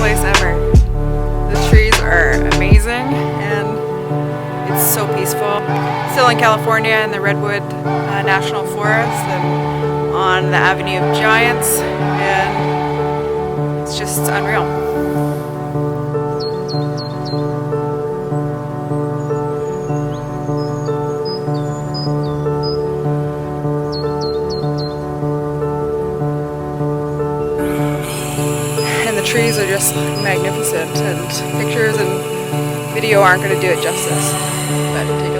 place ever. The trees are amazing and it's so peaceful. Still in California in the Redwood National Forest and on the Avenue of Giants, and it's just unreal. And the trees are just magnificent, and pictures and video aren't going to do it justice, but it takes